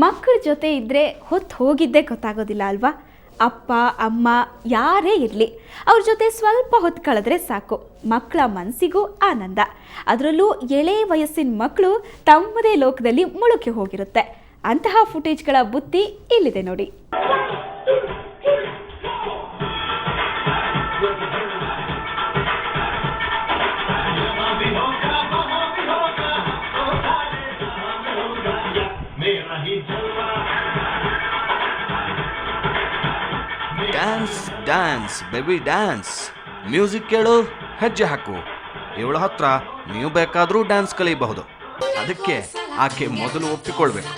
ಮಕ್ಕಳ ಜೊತೆ ಇದ್ದರೆ ಹೊತ್ತು ಹೋಗಿದ್ದೇ ಗೊತ್ತಾಗೋದಿಲ್ಲ ಅಲ್ವಾ? ಅಪ್ಪ ಅಮ್ಮ ಯಾರೇ ಇರಲಿ ಅವ್ರ ಜೊತೆ ಸ್ವಲ್ಪ ಹೊತ್ತು ಕಳೆದ್ರೆ ಸಾಕು, ಮಕ್ಕಳ ಮನಸ್ಸಿಗೂ ಆನಂದ. ಅದರಲ್ಲೂ ಎಳೆ ವಯಸ್ಸಿನ ಮಕ್ಕಳು ತಮ್ಮದೇ ಲೋಕದಲ್ಲಿ ಮುಳುಗಿ ಹೋಗಿರುತ್ತೆ. ಅಂತಹ ಫುಟೇಜ್ಗಳ ಬುತ್ತಿ ಇಲ್ಲಿದೆ ನೋಡಿ. Dance dance baby dance, music ಕೇಳು, ಹೆಜ್ಜೆ ಹಾಕು. ಇವಳ ಹತ್ರ ನೀವು ಬೇಕಾದರೂ ಡ್ಯಾನ್ಸ್ ಕಲಿಯಬಹುದು. ಅದಕ್ಕೆ ಆಕೆ ಮೊದಲು ಒಪ್ಪಿಕೊಳ್ಬೇಕು.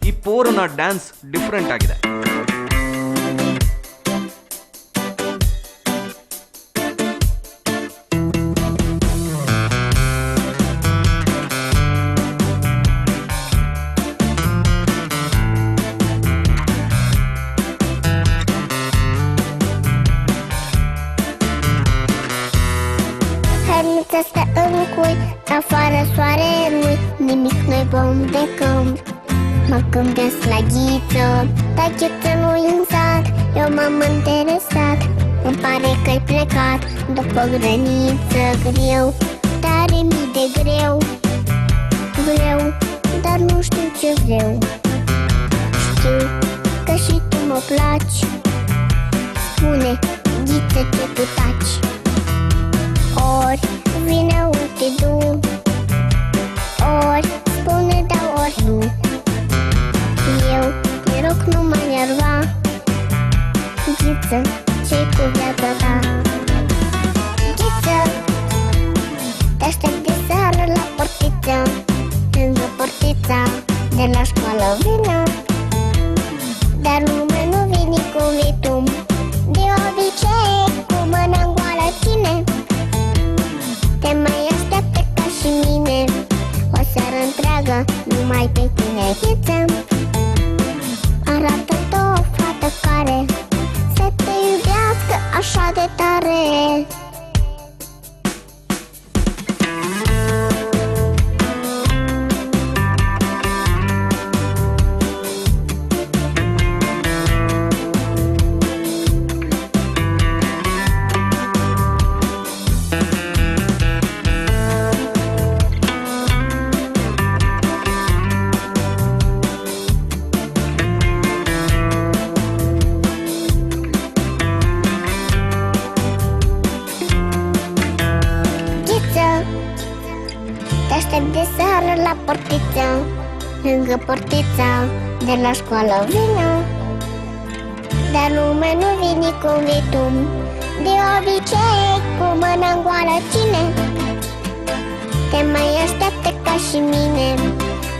ಈ ಪೋರನ ಡ್ಯಾನ್ಸ್ ಡಿಫರೆಂಟ್ ಆಗಿದೆ. Să stă în cui, afară soarelui, nimic nu-i bun de când. Mă gândesc la Ghiță, dar Ghiță nu-i în sat. Eu m-am interesat, îmi pare că-i plecat după grăniță. Greu, tare mii de greu. Vreau, dar nu știu ce vreau. Știu că și tu mă placi. Spune, Ghiță, ce tu taci. Ori vine, ori te du, ori spune da, ori nu. Eu te rog, nu mă enerva, Ghiță, ce-i cu viața ta? Ghiță, te-aștept de seară la portiță, lângă portița de la școală vină. Dar lumea nu vine cu vitum, de obicei cu mâna în goală cine te mai așteaptă ca și mine, o seară întreagă numai pe tine, Ghiță. Arată-te o fată care să te iubească așa de tare. Te-aștept de seară la portiță, lângă portița de la școală vină. Dar lumea nu vine cu vitum, de obicei cu mâna în goală cine te mai așteaptă ca și mine,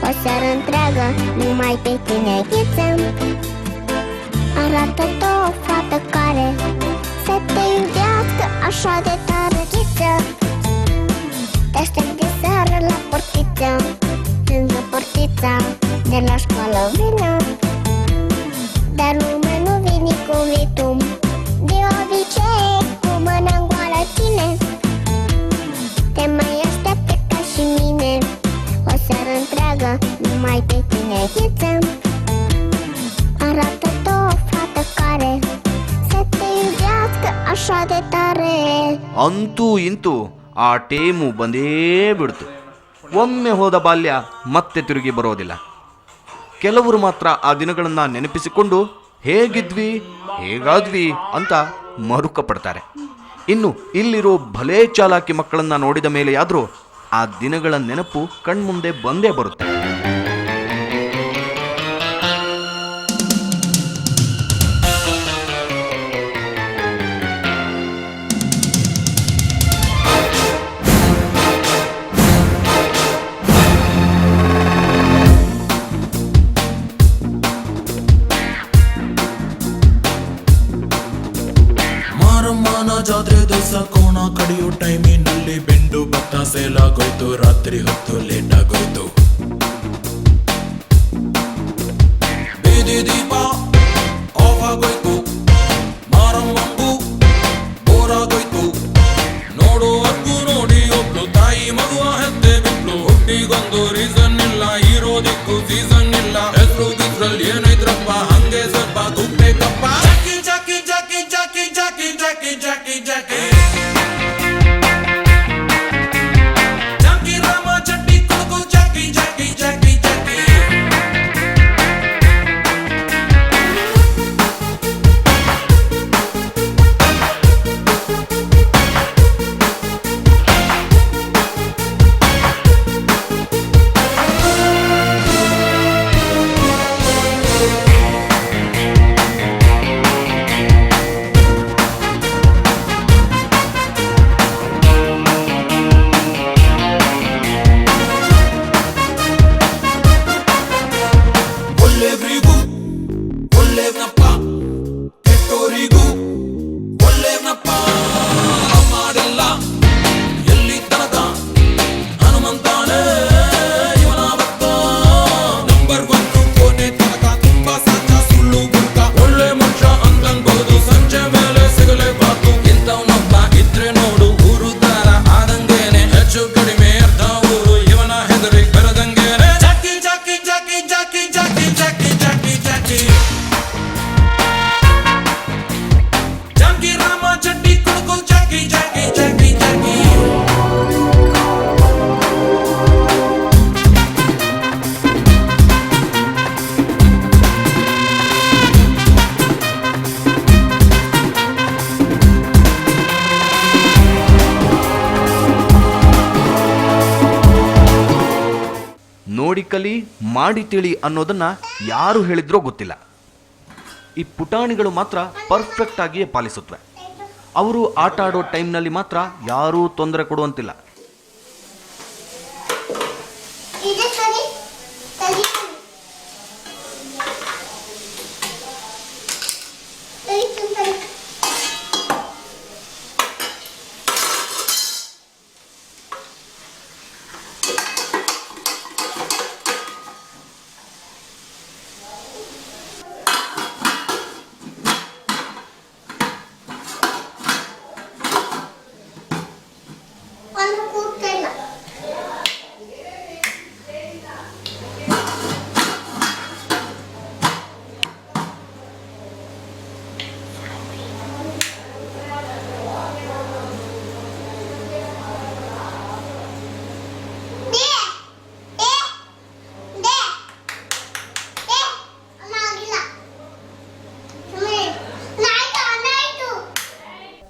o seară întreagă numai pe tine, Ghiță. Arată-te o fată care să te iubească așa de tare, Ghiță. Te-aștept de seară la portiță, lângă portița de la școală vină. Dar lumea nu vine cu vitum, de obicei cu mâna în goală cine te mai așteaptă ca și mine, o seară întreagă numai pe tine, Ghiță. Arată-te o fată care să te iubească așa de tare. ಅಂತೂ ಇಂತೂ ಆ time ಬಂದೇ ಬಿಡ್ತು. ಒಮ್ಮೆ ಹೋದ ಬಾಲ್ಯ ಮತ್ತೆ ತಿರುಗಿ ಬರೋದಿಲ್ಲ. ಕೆಲವರು ಮಾತ್ರ ಆ ದಿನಗಳನ್ನು ನೆನಪಿಸಿಕೊಂಡು ಹೇಗಿದ್ವಿ ಹೇಗಾದ್ವಿ ಅಂತ ಮರುಕ ಪಡ್ತಾರೆ. ಇನ್ನು ಇಲ್ಲಿರೋ ಭಲೇ ಚಾಲಾಕಿ ಮಕ್ಕಳನ್ನ ನೋಡಿದ ಮೇಲೆಯಾದರೂ ಆ ದಿನಗಳ ನೆನಪು ಕಣ್ಮುಂದೆ ಬಂದೇ ಬರುತ್ತೆ. ಮಾರಮ್ಮನ ಜಾತ್ರೆ ದಿವಸ ಕೋಣ ಕಡಿಯೋ ಟೈಮಿನಲ್ಲಿ ಬೆಂಡು ಭತ್ತ ಸೇಲಾಗೋಯ್ತು, ರಾತ್ರಿ ಹೊತ್ತು ಲೇಟ್ ಆಗೋಯ್ತು. ಬೀದಿ ದೀಪ ಆಫ್ ಆಗೋಯ್ತು, ಮಾರಮ್ಮಂಗೂ ಬೋರ್ ಆಗೋಯ್ತು. ನೋಡುವರ್ಗೂ ನೋಡಿ ಒಬ್ಳು ತಾಯಿ ಮಗುವ ಹೆತ್ತೆ ಬಿಟ್ಲು. ಹುಟ್ಟಿಗೊಂದು ರೀಸನ್ ಇಲ್ಲ, ಇರೋದಿಕ್ಕೂ ಸೀಸನ್ ಇಲ್ಲ. ಹೆಸರು ಗಿಸ್ರಲ್ಲಿ ಏನೈತ್ರಪ್ಪ, ಹಂಗೆ ಸ್ವಲ್ಪ ಗುಪ್ಪೇಕಪ್ಪ. ಜಾಕಿ ಜಾಕಿ ಜಾಕಿ ಜಾಕಿ ಜಾಕಿ ಜಾಕಿ ಜಾಕಿ ಜಾಕಿ ರಾಮ ಚಟ್ಟಿ ಕೊಡಗು ಜಾಕಿ ಜಾಕಿ ಜಾಕಿ ಜಾಕಿ. ಒಳ್ಳೆಯವರಿಗೂ ಒಳ್ಳೆಯವನಪ್ಪ, ಕೆಟ್ಟೋರಿಗೂ ಒಳ್ಳೆಯವನಪ್ಪ. ಮಾಡಿಲ್ಲ ಎಲ್ಲಿ ತನಕ ಹನುಮಂತಾನೆ ಇವನ ಭಕ್ತ. ನಂಬರ್ 1 ಕೊನೆ ತನಕ ತುಂಬಾ ಸಾಚ ಸುಳ್ಳು ಗುಂಕ. ಒಳ್ಳೆ ಮನುಷ್ಯ ಅಂತನ್ಬಹುದು, ಸಂಜೆ ಮೇಲೆ ಸಿಗಲೇಬಾರ್ದು. ಇಂಥವನೊಬ್ಬ ಇದ್ರೆ ನೋಡು ಊರು ದಾರ ಆದಂಗೇನೆ. ಹೆಚ್ಚು ಕಡಿಮೆ ಅರ್ಧ ಊರು ಇವನ ಹೆದರಿ ಬೆರದಂಗೇನೆ. ಜಾಕಿ ಜಾಕಿ ಜಾಕಿ ಜಾಕಿ ಜಾಕಿ ಜಾಕಿ ಜಾಕಿ ಜಾಕಿ ಜಾಕಿ ರಾಮ ಚಡ್ಡಿ ಕೊಡಗು ಜಾಕಿ ಜಾಕಿ ಜಾಕಿ ಜಾಕಿ. ನೋಡಿ ಕಲಿ ಮಾಡಿ ತಿಳಿ ಅನ್ನೋದನ್ನ ಯಾರು ಹೇಳಿದ್ರೋ ಗೊತ್ತಿಲ್ಲ. ಈ ಪುಟಾಣಿಗಳು ಮಾತ್ರ ಪರ್ಫೆಕ್ಟ್ ಆಗಿಯೇ ಪಾಲಿಸುತ್ತವೆ. ಅವರು ಆಟ ಆಡೋ ಟೈಮ್ನಲ್ಲಿ ಮಾತ್ರ ಯಾರೂ ತೊಂದರೆ ಕೊಡುವಂತಿಲ್ಲ. ಇದೆ ಸರಿ ಸರಿ ಸರಿ ಸರಿ. ಒಂದು ಕೂಗ್ತಿಲ್ಲ.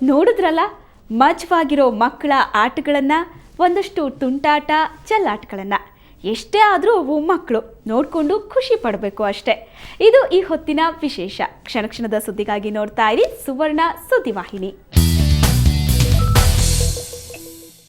ನೋಡಿದ್ರಲ್ಲ, ಮಜವಾಗಿರೋ ಮಕ್ಕಳ ಆಟಗಳನ್ನು, ಒಂದಷ್ಟು ತುಂಟಾಟ ಚೆಲ್ಲಾಟಗಳನ್ನು. ಎಷ್ಟೇ ಆದರೂ ಅವು ಮಕ್ಕಳು, ನೋಡಿಕೊಂಡು ಖುಷಿ ಪಡಬೇಕು ಅಷ್ಟೇ. ಇದು ಈ ಹೊತ್ತಿನ ವಿಶೇಷ. ಕ್ಷಣ ಕ್ಷಣದ ಸುದ್ದಿಗಾಗಿ ನೋಡ್ತಾ ಇರಿ ಸುವರ್ಣ ಸುದ್ದಿವಾಹಿನಿ.